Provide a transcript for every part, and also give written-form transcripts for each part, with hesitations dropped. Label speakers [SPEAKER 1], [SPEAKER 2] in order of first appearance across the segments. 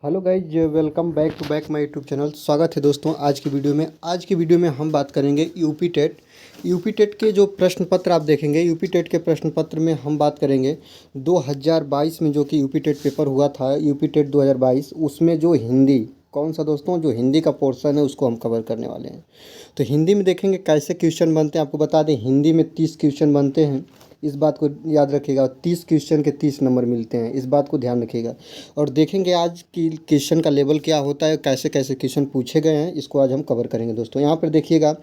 [SPEAKER 1] Hello guys, welcome back to back my YouTube channel. स्वागत है दोस्तों आज की वीडियो में हम बात करेंगे यूपी टेट के जो प्रश्न पत्र आप देखेंगे। यूपी टेट के प्रश्न पत्र में हम बात करेंगे 2022 में जो कि यूपी टेट पेपर हुआ था, यूपी टेट 2022, उसमें जो हिंदी कौन सा दोस्तों, जो हिंदी का पोर्शन है उसको हम कवर करने वाले हैं। तो हिंदी में देखेंगे कैसे क्वेश्चन बनते हैं। आपको बता दें, हिंदी में 30 क्वेश्चन बनते हैं, इस बात को याद रखिएगा। 30 क्वेश्चन के 30 नंबर मिलते हैं, इस बात को ध्यान रखिएगा। और देखेंगे आज की क्वेश्चन का लेवल क्या होता है, कैसे कैसे क्वेश्चन पूछे गए हैं, इसको आज हम कवर करेंगे दोस्तों। यहाँ पर देखिएगा,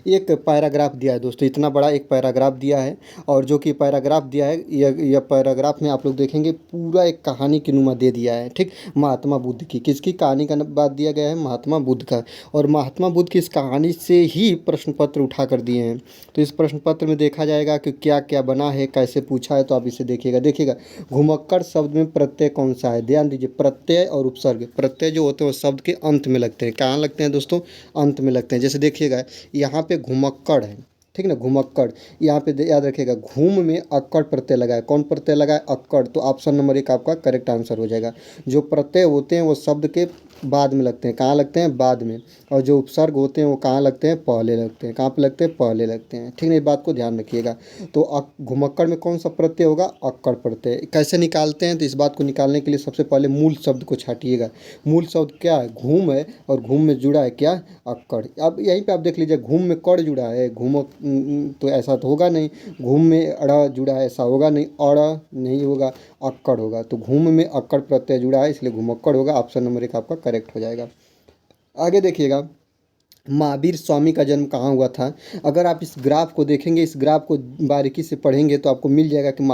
[SPEAKER 1] एक पैराग्राफ दिया है दोस्तों, इतना बड़ा एक पैराग्राफ दिया है। और जो कि पैराग्राफ दिया है, यह पैराग्राफ में आप लोग देखेंगे पूरा एक कहानी की नुमा दे दिया है। ठीक, महात्मा बुद्ध की, किसकी कहानी का बात दिया गया है? महात्मा बुद्ध का। और महात्मा बुद्ध की इस कहानी से ही प्रश्न पत्र उठा कर दिए हैं। तो इस प्रश्न पत्र में देखा जाएगा कि क्या क्या बना है, कैसे पूछा है, तो आप इसे देखिएगा। घुमक्कड़ शब्द में प्रत्यय कौन सा है? ध्यान दीजिए, प्रत्यय और उपसर्ग। प्रत्यय जो होते हैं वो शब्द के अंत में लगते हैं। कहाँ लगते हैं दोस्तों? अंत में लगते हैं। जैसे देखिएगा, यहाँ पे घुमक्कड़ है, ठीक ना, घुमक्कड़। यहाँ पे याद रखिएगा, घूम में अक्कड़ प्रत्यय लगा है। कौन प्रत्यय लगा है? अक्कड़। तो ऑप्शन नंबर 1 आपका करेक्ट आंसर हो जाएगा। जो प्रत्यय होते हैं वो शब्द के बाद में लगते हैं। कहाँ लगते हैं? बाद में। और जो उपसर्ग होते हैं वो कहाँ लगते हैं? पहले लगते हैं। कहाँ पे लगते हैं? पहले लगते हैं। ठीक है, इस बात को ध्यान रखिएगा। तो घुमक्कड़ में कौन सा प्रत्यय होगा? अक्कड़ प्रत्यय। कैसे निकालते हैं? तो इस बात को निकालने के लिए सबसे पहले मूल शब्द को छाटिएगा। मूल शब्द क्या है? घूम है, और घूम में जुड़ा है क्या? अक्कड़। अब यहीं पे आप देख लीजिए, घूम में कड़ जुड़ा है, घूम तो ऐसा तो होगा नहीं। घूम में अड़ा जुड़ा है, ऐसा होगा नहीं। अड़ा नहीं होगा, अक्कड़ होगा। तो घूम में अक्कड़ प्रत्यय जुड़ा है, इसलिए घुमक्कड़ होगा। ऑप्शन नंबर 1 आपका करेक्ट हो जाएगा। आगे देखिएगा, महावीर स्वामी का जन्म कहाँ हुआ था? अगर आप इस ग्राफ को देखेंगे, इस ग्राफ को बारीकी से पढ़ेंगे तो आपको मिल जाएगा कि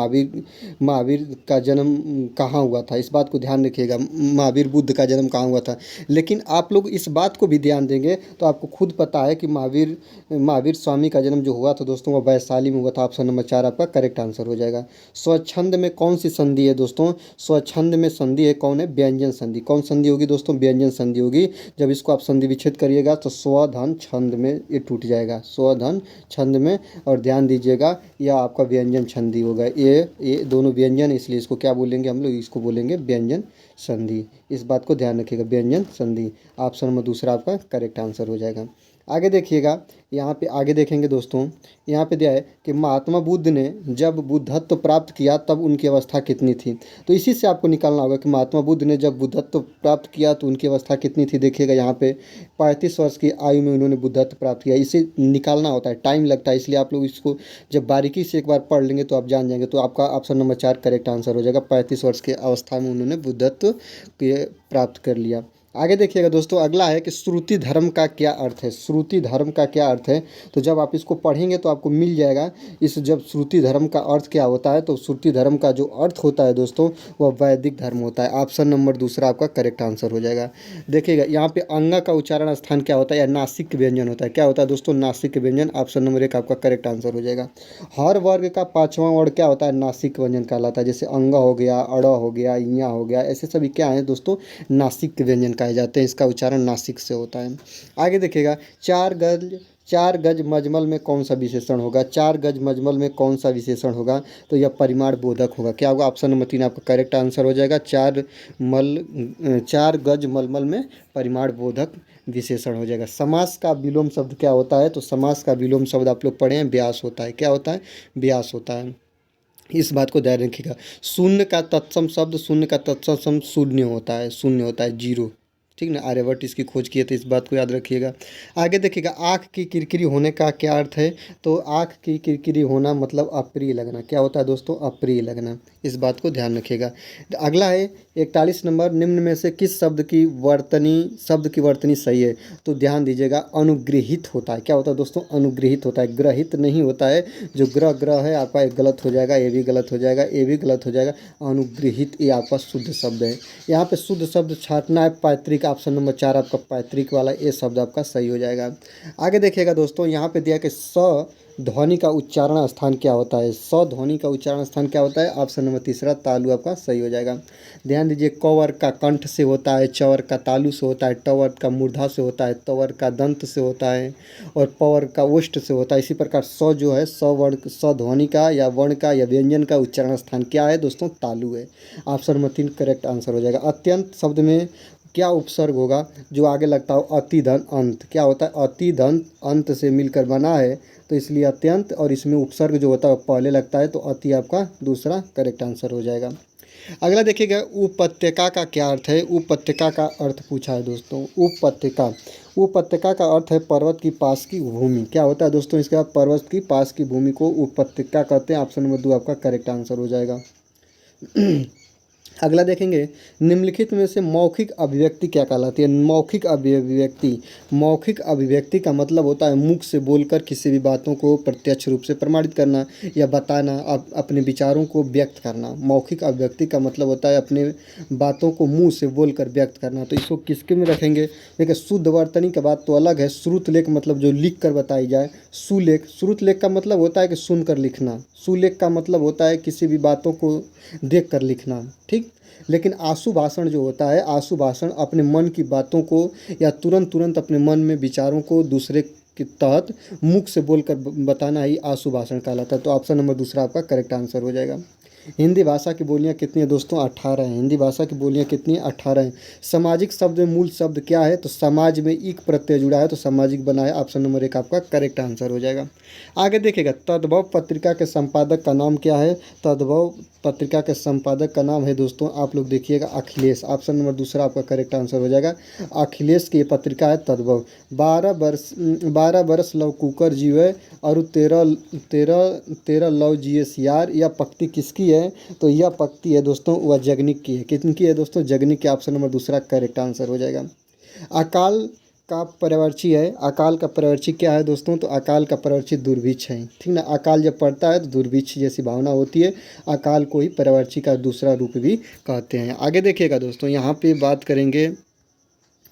[SPEAKER 1] महावीर का जन्म कहाँ हुआ था। इस बात को ध्यान रखिएगा, महावीर बुद्ध का जन्म कहाँ हुआ था। लेकिन आप लोग इस बात को भी ध्यान देंगे तो आपको खुद पता है कि महावीर स्वामी का जन्म जो हुआ था दोस्तों, वो वैशाली में हुआ था। ऑप्शन नंबर 4 आपका करेक्ट आंसर हो जाएगा। स्वच्छंद में कौन सी संधि है दोस्तों? स्वच्छंद में संधि है कौन है? व्यंजन संधि। कौन संधि होगी दोस्तों? व्यंजन संधि होगी। जब इसको आप संधि विच्छेद करिएगा तो स्वधन छंद में ये टूट जाएगा, स्वधन छंद में। और ध्यान दीजिएगा, यह आपका व्यंजन संधि होगा। ये दोनों व्यंजन, इसलिए इसको क्या बोलेंगे हम लोग? इसको बोलेंगे व्यंजन संधि। इस बात को ध्यान रखिएगा, व्यंजन संधि। ऑप्शन नंबर 2 आपका करेक्ट आंसर हो जाएगा। आगे देखिएगा, यहाँ पे आगे देखेंगे दोस्तों, यहाँ पे दिया है कि महात्मा बुद्ध ने जब बुद्धत्व प्राप्त किया तब उनकी अवस्था कितनी थी। तो इसी से आपको निकालना होगा कि महात्मा बुद्ध ने जब बुद्धत्व प्राप्त किया तो उनकी अवस्था कितनी थी। देखिएगा, यहाँ पे 35 वर्ष की आयु में उन्होंने बुद्धत्व प्राप्त किया। इसे निकालना होता है, टाइम लगता है, इसलिए आप लोग इसको जब बारीकी से एक बार पढ़ लेंगे तो आप जान जाएंगे। तो आपका ऑप्शन नंबर 4 करेक्ट आंसर हो जाएगा। 35 वर्ष की अवस्था में उन्होंने बुद्धत्व प्राप्त कर लिया। आगे देखिएगा दोस्तों, अगला है कि श्रुति धर्म का क्या अर्थ है। श्रुति धर्म का क्या अर्थ है? तो जब आप इसको पढ़ेंगे तो आपको मिल जाएगा। जब श्रुति धर्म का अर्थ क्या होता है, तो श्रुति धर्म का जो अर्थ होता है दोस्तों, वह वैदिक धर्म होता है। ऑप्शन नंबर 2 आपका करेक्ट आंसर हो जाएगा। देखिएगा, यहाँ पे अंग का उच्चारण स्थान क्या होता है? या नासिक व्यंजन होता है। क्या होता है दोस्तों? नासिक व्यंजन। ऑप्शन नंबर 1 आपका करेक्ट आंसर हो जाएगा। हर वर्ग का 5वां वर्ण क्या होता है? नासिक व्यंजन कहलाता है। जैसे अंग हो गया, अड़ हो गया, इया हो गया, ऐसे सभी क्या है दोस्तों? नासिक व्यंजन कहे जाते हैं। इसका उच्चारण नासिक से होता है। आगे देखिएगा, चार गज मजमल में कौन सा विशेषण होगा? 4 गज मजमल में कौन सा विशेषण होगा? तो यह परिमाण बोधक होगा। क्या होगा? ऑप्शन नंबर 3 आपका करेक्ट आंसर हो जाएगा। 4 गज मलमल में परिमाण बोधक विशेषण हो जाएगा। समास का विलोम शब्द क्या होता है? तो समास का विलोम शब्द आप लोग पढ़े हैं, व्यास होता है। क्या होता है? व्यास होता है। इस बात को ध्यान रखिएगा। शून्य का तत्सम शब्द शून्य होता है, शून्य होता है, जीरो। ठीक ना, आर्यभट्ट इसकी खोज किए थे, इस बात को याद रखिएगा। आगे देखिएगा, आँख की किरकिरी होने का क्या अर्थ है? तो आँख की किरकिरी होना मतलब अप्रिय लगना। क्या होता है दोस्तों? अप्रिय लगना। इस बात को ध्यान रखिएगा। अगला है 41 नंबर, निम्न में से किस शब्द की वर्तनी सही है? तो ध्यान दीजिएगा, अनुगृहित होता है। क्या होता है दोस्तों? अनुगृहित होता है, ग्रहित नहीं होता है। जो ग्रह है आपका एक गलत हो जाएगा, ये भी गलत हो जाएगा, ये भी गलत हो जाएगा। अनुगृहित ये आपका शुद्ध शब्द है। यहाँ पे शुद्ध शब्द छाटना है, पैतृक। ऑप्शन नंबर 4 आपका पैतृक वाला ये शब्द आपका सही हो जाएगा। आगे देखिएगा दोस्तों, यहाँ पे दिया कि ध्वनि का उच्चारण स्थान क्या होता है? स ध्वनि का उच्चारण स्थान क्या होता है? ऑप्शन नंबर तीसरा तालु आपका सही हो जाएगा। ध्यान दीजिए, क वर्ग का कंठ से होता है, च वर्ग का तालु से होता है, ट वर्ग का मूर्धा से होता है, त वर्ग का दंत से होता है और प वर्ग का ओष्ठ से होता है। इसी प्रकार स जो है, स वर्ग, स ध्वनि का या वर्ण का या व्यंजन का उच्चारण स्थान क्या है दोस्तों? तालु है। ऑप्शन नंबर 3 करेक्ट आंसर हो जाएगा। अत्यंत शब्द में क्या उपसर्ग होगा जो आगे लगता हो? अति धन अंत। क्या होता है? अति धन अंत से मिलकर बना है, तो इसलिए अत्यंत, और इसमें उपसर्ग जो होता है वो पहले लगता है, तो अति आपका दूसरा करेक्ट आंसर हो जाएगा। अगला देखिएगा, उपत्यका का क्या अर्थ है? उपत्यका का अर्थ पूछा है दोस्तों। उपत्यका, उपत्यका का अर्थ है पर्वत की पास की भूमि। क्या होता है दोस्तों इसका? पर्वत की पास की भूमि को उपत्यका कहते हैं। ऑप्शन नंबर 2 आपका करेक्ट आंसर हो जाएगा। अगला देखेंगे, निम्नलिखित में से मौखिक अभिव्यक्ति क्या कहलाती है? मौखिक अभिव्यक्ति, मौखिक अभिव्यक्ति का मतलब होता है मुख से बोलकर किसी भी बातों को प्रत्यक्ष रूप से प्रमाणित करना या बताना, अपने विचारों को व्यक्त करना। मौखिक अभिव्यक्ति का मतलब होता है अपने बातों को मुंह से बोलकर व्यक्त करना। तो इसको किसके में रखेंगे? देखिए, शुद्ध वर्तनी का बात तो अलग है। श्रुतलेख मतलब जो लिख कर बताई जाए। सुलेख, श्रुतलेख का मतलब होता है कि सुनकर लिखना। सुलेख का मतलब होता है किसी भी बातों को देख कर लिखना, ठीक। लेकिन आशु भाषण जो होता है, आशु भाषण अपने मन की बातों को या तुरंत अपने मन में विचारों को दूसरे के तहत मुख से बोलकर बताना ही आशु भाषण कहलाता है। तो ऑप्शन नंबर दूसरा आपका करेक्ट आंसर हो जाएगा। हिंदी भाषा की बोलियां कितनी है दोस्तों? 18 हैं। हिंदी भाषा की बोलियां कितनी है? 18 हैं। सामाजिक शब्द में मूल शब्द क्या है? तो समाज में इक प्रत्यय जुड़ा है, तो सामाजिक बना है। ऑप्शन नंबर 1 आपका करेक्ट आंसर हो जाएगा। आगे देखिएगा, तद्भव पत्रिका के संपादक का नाम क्या है? तद्भव पत्रिका के संपादक का नाम है दोस्तों, आप लोग देखिएगा, अखिलेश। ऑप्शन नंबर दूसरा आपका करेक्ट आंसर हो जाएगा। अखिलेश की ये पत्रिका है तद्भव। 12 वर्ष लव कुकर जीवे और 13 लव जिए सियार। यह पंक्ति किसकी है? तो यह पंक्ति है दोस्तों वह जगनिक की है। किसकी है दोस्तों? जगनिक की। ऑप्शन नंबर दूसरा करेक्ट आंसर हो जाएगा। अकाल का पर्यायवाची है। अकाल का पर्यायवाची क्या है दोस्तों? तो अकाल का पर्यायवाची दुर्भिक्ष है, ठीक ना। अकाल जब पड़ता है तो दुर्भिक्ष जैसी भावना होती है। अकाल को ही पर्यायवाची का दूसरा रूप भी कहते हैं। आगे देखिएगा दोस्तों, यहाँ पे बात करेंगे,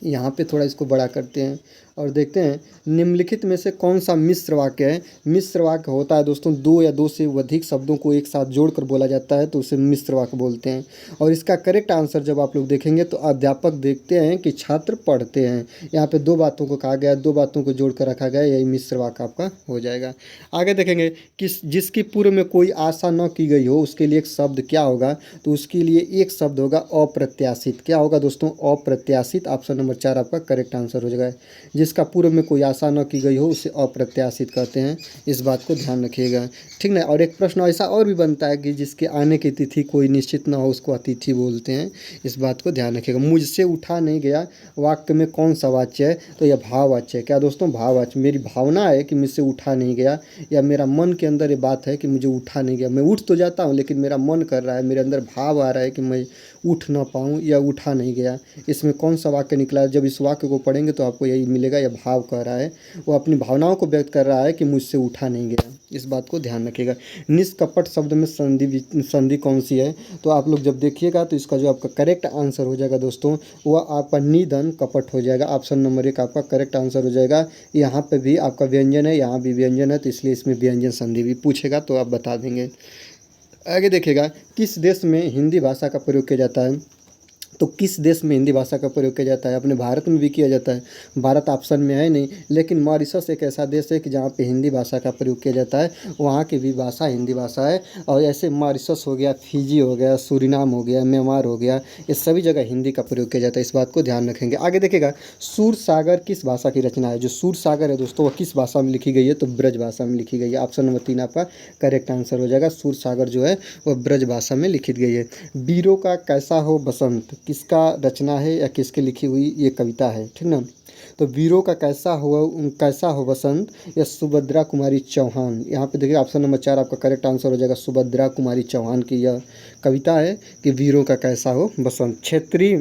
[SPEAKER 1] यहाँ पे थोड़ा इसको बड़ा करते हैं और देखते हैं निम्नलिखित में से कौन सा मिश्र वाक्य है। मिश्र वाक्य होता है दोस्तों 2 या 2 से अधिक शब्दों को एक साथ जोड़कर बोला जाता है, तो उसे मिश्र वाक्य बोलते हैं। और इसका करेक्ट आंसर जब आप लोग देखेंगे तो अध्यापक देखते हैं कि छात्र पढ़ते हैं। यहाँ पे 2 बातों को कहा गया, 2 बातों को जोड़कर रखा गया, यही मिश्र वाक्य आपका हो जाएगा। आगे देखेंगे, जिसकी पूर्व में कोई आशा न की गई हो उसके लिए एक शब्द क्या होगा? तो उसके लिए एक शब्द होगा अप्रत्याशित। क्या होगा दोस्तों? अप्रत्याशित। ऑप्शन नंबर 4 आपका करेक्ट आंसर हो जाएगा। जिसका पूर्व में कोई आशा न की गई हो उसे अप्रत्याशित कहते हैं। इस बात को ध्यान रखिएगा, ठीक ना। और एक प्रश्न ऐसा और भी बनता है कि जिसके आने की तिथि कोई निश्चित न हो उसको अतिथि बोलते हैं। इस बात को ध्यान रखिएगा। मुझसे उठा नहीं गया वाक्य में कौन सा वाच्य है? तो यह भाववाच्य है। क्या दोस्तों? भाववाच्य। मेरी भावना है कि मुझसे उठा नहीं गया, या मेरा मन के अंदर ये बात है कि मुझे उठा नहीं गया। मैं उठ तो जाता हूँ लेकिन मेरा मन कर रहा है, मेरे अंदर भाव आ रहा है कि मैं उठ ना पाऊँ या उठा नहीं गया। इसमें कौन सा वाक्य निकला है? जब इस वाक्य को पढ़ेंगे तो आपको यही मिलेगा। यह भाव कह रहा है, वो अपनी भावनाओं को व्यक्त कर रहा है कि मुझसे उठा नहीं गया। इस बात को ध्यान रखिएगा। निष्कपट शब्द में संधि कौन सी है? तो आप लोग जब देखिएगा तो इसका जो आपका करेक्ट आंसर हो जाएगा दोस्तों वह आपका निधन कपट हो जाएगा। ऑप्शन नंबर 1 आपका करेक्ट आंसर हो जाएगा। यहाँ पे भी आपका व्यंजन है, यहाँ भी व्यंजन है, तो इसलिए इसमें व्यंजन संधि भी पूछेगा तो आप बता देंगे। आगे देखिएगा, किस देश में हिंदी भाषा का प्रयोग किया जाता है? तो किस देश में हिंदी भाषा का प्रयोग किया जाता है? अपने भारत में भी किया जाता है। भारत ऑप्शन में है नहीं, लेकिन मॉरिशस एक ऐसा देश है कि जहाँ पे हिंदी भाषा का प्रयोग किया जाता है। वहाँ की भी भाषा हिंदी भाषा है। और ऐसे मॉरिशस हो गया, फिजी हो गया, सूरीनाम हो गया, म्यांमार हो गया, ये सभी जगह हिंदी का प्रयोग किया जाता है। इस बात को ध्यान रखेंगे। आगे देखिएगा, सूरसागर किस भाषा की रचना है? जो सूरसागर है दोस्तों वह किस भाषा में लिखी गई है? तो ब्रज भाषा में लिखी गई है। ऑप्शन नंबर 3 आपका करेक्ट आंसर हो जाएगा। सूरसागर जो है वह ब्रज भाषा में लिखित गई है। वीरों का कैसा हो बसंत किसका रचना है या किसकी लिखी हुई ये कविता है, ठीक ना। तो वीरों का कैसा हो बसंत, यह सुभद्रा कुमारी चौहान। यहाँ पे देखिए ऑप्शन नंबर 4 आपका करेक्ट आंसर हो जाएगा। सुभद्रा कुमारी चौहान की यह कविता है कि वीरों का कैसा हो बसंत। क्षेत्रीय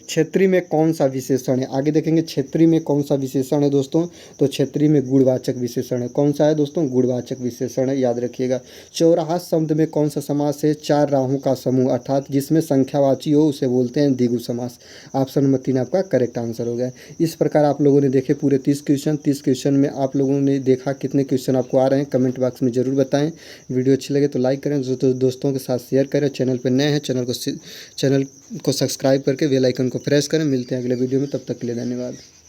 [SPEAKER 1] क्षेत्रीय में कौन सा विशेषण है? आगे देखेंगे क्षेत्रीय में कौन सा विशेषण है दोस्तों, तो क्षेत्रीय में गुणवाचक विशेषण है। कौन सा है दोस्तों? गुणवाचक विशेषण है, याद रखिएगा। चौराहा शब्द में कौन सा समास है? चार राहों का समूह, अर्थात जिसमें संख्यावाची हो उसे बोलते हैं द्विगु समास। ऑप्शन नंबर 3 आपका करेक्ट आंसर हो गया। इस प्रकार आप लोगों ने देखे पूरे 30 क्वेश्चन। 30 क्वेश्चन में आप लोगों ने देखा कितने क्वेश्चन आपको आ रहे हैं, कमेंट बॉक्स में ज़रूर बताएं। वीडियो अच्छी लगे तो लाइक करें, दोस्तों के साथ शेयर करें। चैनल पर नए हैं, चैनल को सब्सक्राइब करके बेल आइकन को प्रेस करें। मिलते हैं अगले वीडियो में, तब तक के लिए धन्यवाद।